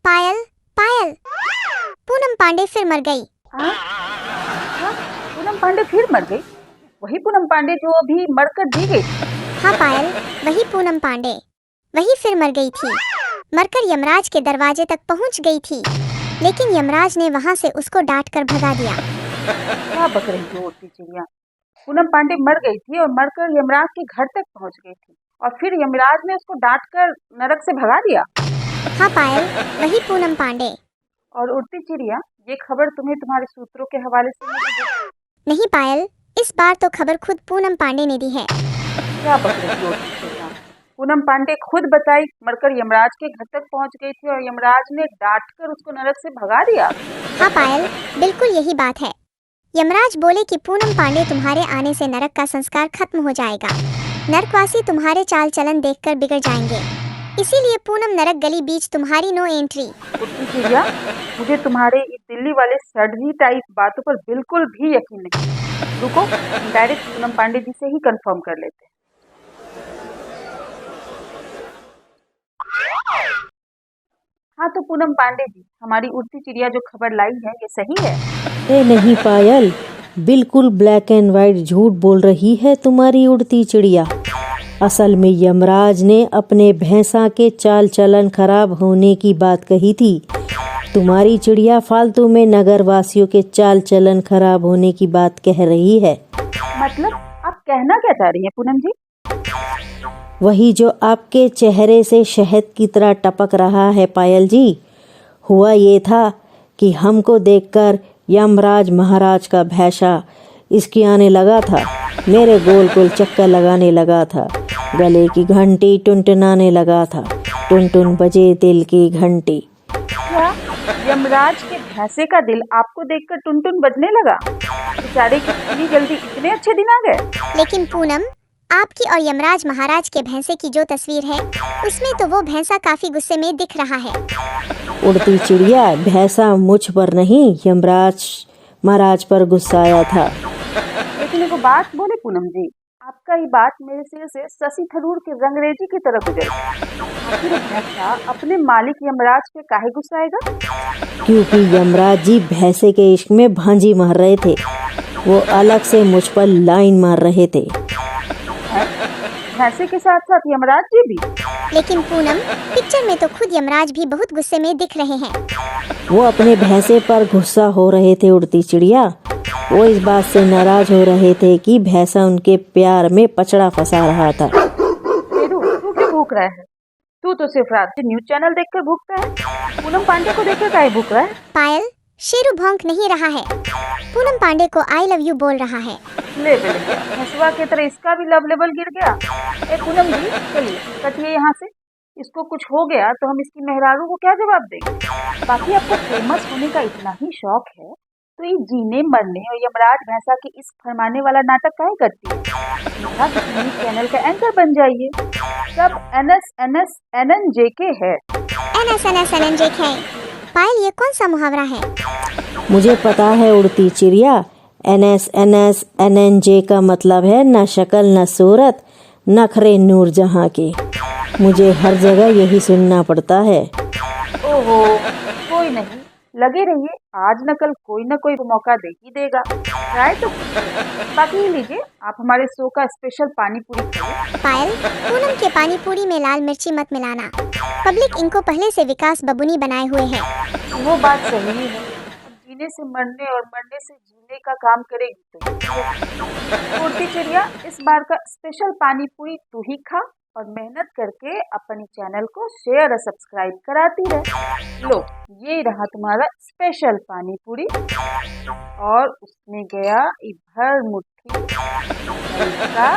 पायल, पायल, पूनम पांडे फिर मर गई। हाँ? पूनम पांडे फिर मर गई? वही पूनम पांडे जो अभी मरकर जी गई? हाँ पायल, वही पूनम पांडे, वही फिर मर गई थी। मरकर यमराज के दरवाजे तक पहुंच गई थी, लेकिन यमराज ने वहां से उसको डांट कर भगा दिया। क्या बक रही हो उड़ती चिड़िया? पूनम पांडे मर गई थी और मरकर यमराज के घर तक पहुंच गई थी, और फिर यमराज ने उसको डांट कर नरक से भगा दिया। हाँ पायल, वही पूनम पांडे। और उड़ती चिड़िया, ये खबर तुम्हें तुम्हारे सूत्रों के हवाले से मिली? नहीं पायल, इस बार तो खबर खुद पूनम पांडे ने दी है। क्या बक रही हो उड़ती चिड़िया? पूनम पांडे खुद बताई मरकर यमराज के घर तक पहुंच गई थी और यमराज ने डांट कर उसको नरक से भगा दिया। हाँ पायल, बिल्कुल यही बात है। यमराज बोले कि पूनम पांडे तुम्हारे आने से नरक का संस्कार खत्म हो जाएगा। नरकवासी तुम्हारे चाल चलन देखकर बिगड़ जाएंगे, इसीलिए पूनम नरक गली बीच तुम्हारी नो एंट्री। उड़ती चिड़िया, मुझे तुम्हारे इस दिल्ली वाले सर्जरी टाइप बातों पर बिल्कुल भी यकीन नहीं। रुको, डायरेक्ट पूनम पांडे जी से ही कंफर्म कर लेते हैं। हाँ तो पूनम पांडे जी, हमारी उड़ती चिड़िया जो खबर लाई है ये सही है? नहीं पायल, बिल्कुल ब्लैक एंड व्हाइट झूठ बोल रही है तुम्हारी उड़ती चिड़िया। असल में यमराज ने अपने भैंसा के चाल चलन खराब होने की बात कही थी। तुम्हारी चिड़िया फालतू में नगर वासियों के चाल चलन खराब होने की बात कह रही है। मतलब आप कहना क्या चाह रही हैं पूनम जी? वही जो आपके चेहरे से शहद की तरह टपक रहा है पायल जी। हुआ ये था कि हमको देखकर यमराज महाराज का भैंसा इसकी आने लगा था, मेरे गोल गोल चक्कर लगाने लगा था, गले की घंटी टुनटुनाने लगा था, टुन टुन बजे दिल की घंटी। क्या यमराज के भैंसे का दिल आपको देखकर टुनटुन बजने लगा? बेचारे की इतनी जल्दी इतने अच्छे दिन आ गए? लेकिन पूनम, आपकी और यमराज महाराज के भैंसे की जो तस्वीर है, उसमें तो वो भैंसा काफी गुस्से में दिख रहा है। उड़ती चिड़िया, भैंसा मुझ पर नहीं यमराज महाराज पर गुस्साया था। लेकिन एगो बात बोले पूनम जी, आपका ये बात मेरे सिर से शशि थरूर के रंगरेजी की तरह गुजरी। आखिर भैंसा अपने मालिक यमराज पे काहे गुस्साएगा? क्योंकि यमराज जी भैंसे के इश्क में भांजी मार रहे थे, वो अलग से मुझ पर लाइन मार रहे थे। भैंसे के साथ साथ यमराज जी भी? लेकिन पूनम, पिक्चर में तो खुद यमराज भी बहुत गुस्से में दिख रहे हैं। वो अपने भैंसे पर गुस्सा हो रहे थे उड़ती चिड़िया। वो इस बात से नाराज हो रहे थे कि भैंसा उनके प्यार में पचड़ा फंसा रहा था। शेरू, तू क्यों भूख रहा है? तू तो सिर्फ रात के न्यूज चैनल देखकर भूखता है। पूनम पांडे को देखकर काहे भूख रहा है? पायल, शेरू भौंक नहीं रहा है, पूनम पांडे को आई लव यू बोल रहा है। ले गया, हंसवा की तरह इसका भी लव लेवल गिर गया। ए पूनम जी, चलिए कटिए यहाँ से। इसको कुछ हो गया तो हम इसकी मेहरारू को क्या जवाब देंगे? बाकी आपको फेमस होने का इतना ही शौक है तो ये जीने मरने और यमराज भैंसा की इस फरमाने वाला नाटक काहे करती है? न्यूज चैनल का एंकर बन जाइए। सब NSNSNNJK है। NSNSNNJK। पायल, ये कौन सा मुहावरा है? मुझे पता है उड़ती चिड़िया, NSNSNNJ का मतलब है न शक्ल न सूरत, नखरे नूर जहाँ के। मुझे हर जगह यही सुनना पड़ता है। ओहो, कोई नहीं, लगे रहिए, आज न कल कोई न कोई मौका दे ही देगा। ट्राई तो बाकी लीजिए, आप हमारे शो का स्पेशल पानी पूरी खाइए। पायल, पूनम के पानी पूरी में लाल मिर्ची मत मिलाना, पब्लिक इनको पहले से विकास बबुनी बनाए हुए है। वो बात सही है, जीने से मरने और मरने से जीने का काम करेगी तो उड़ती चिड़िया, इस बार का स्पेशल पानी पूरी तू ही खा और मेहनत करके अपने चैनल को शेयर और सब्सक्राइब कराती रहे। लो, ये रहा तुम्हारा स्पेशल पानी पूरी। और उसमें गया भर मुट्ठी का